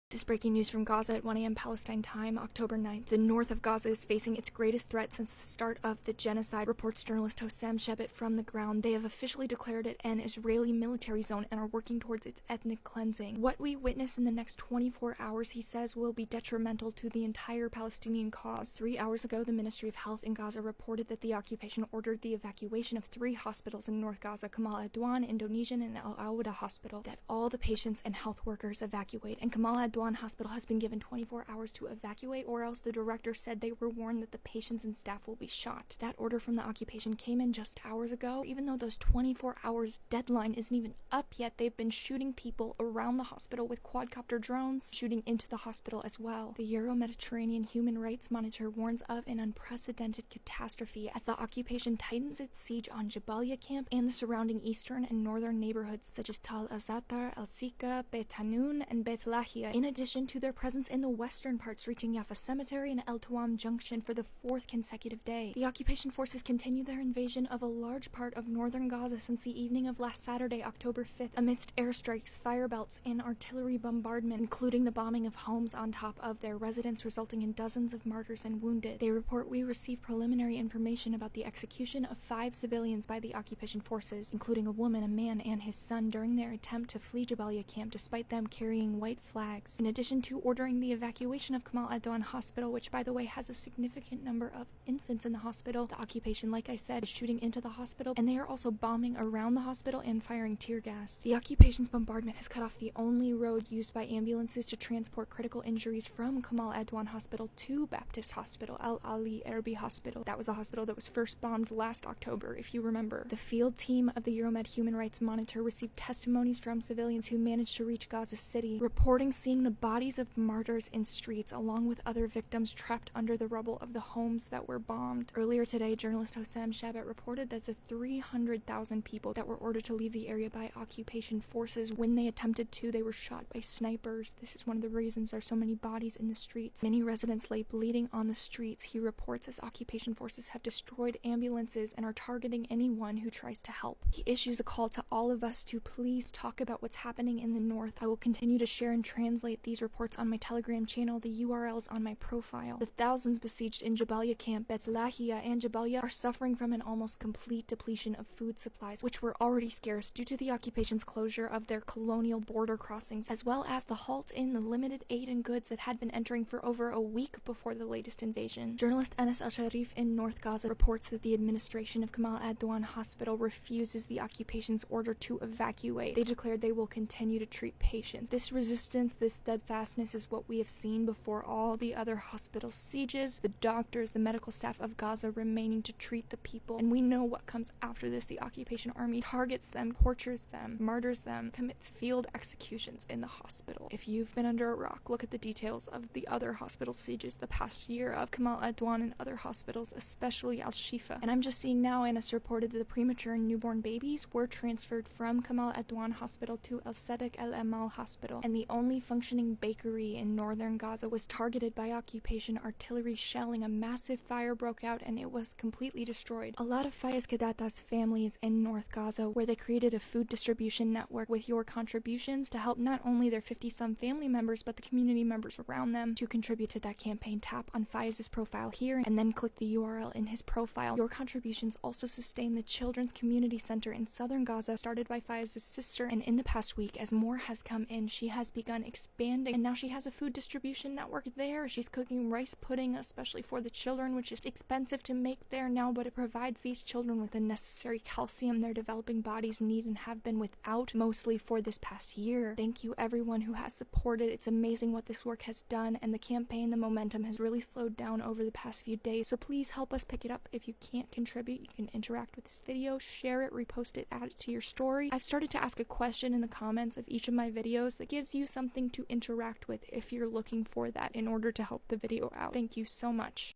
This is breaking news from Gaza at 1 a.m. Palestine time, October 9th. The north of Gaza is facing its greatest threat since the start of the genocide, reports journalist Hossam Shebet from the ground. They have officially declared it an Israeli military zone and are working towards its ethnic cleansing. What we witness in the next 24 hours, he says, will be detrimental to the entire Palestinian cause. 3 hours ago, the Ministry of Health in Gaza reported that the occupation ordered the evacuation of 3 hospitals in North Gaza, Kamal Adwan, Indonesian, and Al Awda Hospital, that all the patients and health workers evacuate, and Kamal Adwan Hospital has been given 24 hours to evacuate, or else the director said they were warned that the patients and staff will be shot. That order from the occupation came in just hours ago. Even though those 24 hours deadline isn't even up yet, they've been shooting people around the hospital with quadcopter drones, shooting into the hospital as well. The Euro-Mediterranean Human Rights Monitor warns of an unprecedented catastrophe as the occupation tightens its siege on Jabalia camp and the surrounding eastern and northern neighborhoods such as Tal al-Zatar, al-Sika, Beit Hanun, and Beit Lahia, in addition to their presence in the western parts, reaching Yafa Cemetery and El Tuam Junction for the 4th consecutive day. The occupation forces continue their invasion of a large part of northern Gaza since the evening of last Saturday, October 5th, amidst airstrikes, fire belts, and artillery bombardment, including the bombing of homes on top of their residents, resulting in dozens of martyrs and wounded. They report, "We received preliminary information about the execution of 5 civilians by the occupation forces, including a woman, a man, and his son, during their attempt to flee Jabalia camp despite them carrying white flags." In addition to ordering the evacuation of Kamal Adwan Hospital, which by the way has a significant number of infants in the hospital, the occupation, like I said, is shooting into the hospital, and they are also bombing around the hospital and firing tear gas. The occupation's bombardment has cut off the only road used by ambulances to transport critical injuries from Kamal Adwan Hospital to Baptist Hospital, Al Ali Erbi Hospital. That was the hospital that was first bombed last October, if you remember. The field team of the Euromed Human Rights Monitor received testimonies from civilians who managed to reach Gaza City, reporting seeing the bodies of martyrs in streets along with other victims trapped under the rubble of the homes that were bombed. Earlier today, journalist Hossam Shebet reported that the 300,000 people that were ordered to leave the area by occupation forces, when they attempted to, they were shot by snipers. This is one of the reasons there are so many bodies in the streets. Many residents lay bleeding on the streets, he reports, as occupation forces have destroyed ambulances and are targeting anyone who tries to help. He issues a call to all of us to please talk about what's happening in the north. I will continue to share and translate these reports on my Telegram channel, the URLs on my profile. The thousands besieged in Jabalia camp, Beit Lahia, and Jabalia are suffering from an almost complete depletion of food supplies, which were already scarce due to the occupation's closure of their colonial border crossings, as well as the halt in the limited aid and goods that had been entering for over a week before the latest invasion. Journalist Anas Al-Sharif in North Gaza reports that the administration of Kamal Adwan Hospital refuses the occupation's order to evacuate. They declared they will continue to treat patients. This resistance, this steadfastness is what we have seen before all the other hospital sieges, the doctors, the medical staff of Gaza remaining to treat the people, and we know what comes after this. The occupation army targets them, tortures them, murders them, commits field executions in the hospital. If you've been under a rock, look at the details of the other hospital sieges the past year of Kamal Adwan and other hospitals, especially Al-Shifa. And I'm just seeing now, Anas reported that the premature and newborn babies were transferred from Kamal Adwan Hospital to Al-Sadiq Al-Amal Hospital, and the only functioning bakery in northern Gaza was targeted by occupation artillery shelling. A massive fire broke out and it was completely destroyed. A lot of Fayez Kadata's families in North Gaza, where they created a food distribution network with your contributions to help not only their 50-some family members but the community members around them. To contribute to that campaign, tap on Fayez's profile here and then click the URL in his profile. Your contributions also sustain the Children's Community Center in southern Gaza, started by Fayez's sister, and in the past week, as more has come in, she has begun expanding, and now she has a food distribution network there. She's cooking rice pudding, especially for the children, which is expensive to make there now, but it provides these children with the necessary calcium their developing bodies need and have been without mostly for this past year. Thank you everyone who has supported. It's amazing what this work has done, and the campaign, the momentum has really slowed down over the past few days, so please help us pick it up. If you can't contribute, you can interact with this video, share it, repost it, add it to your story. I've started to ask a question in the comments of each of my videos that gives you something to interact with if you're looking for that in order to help the video out. Thank you so much.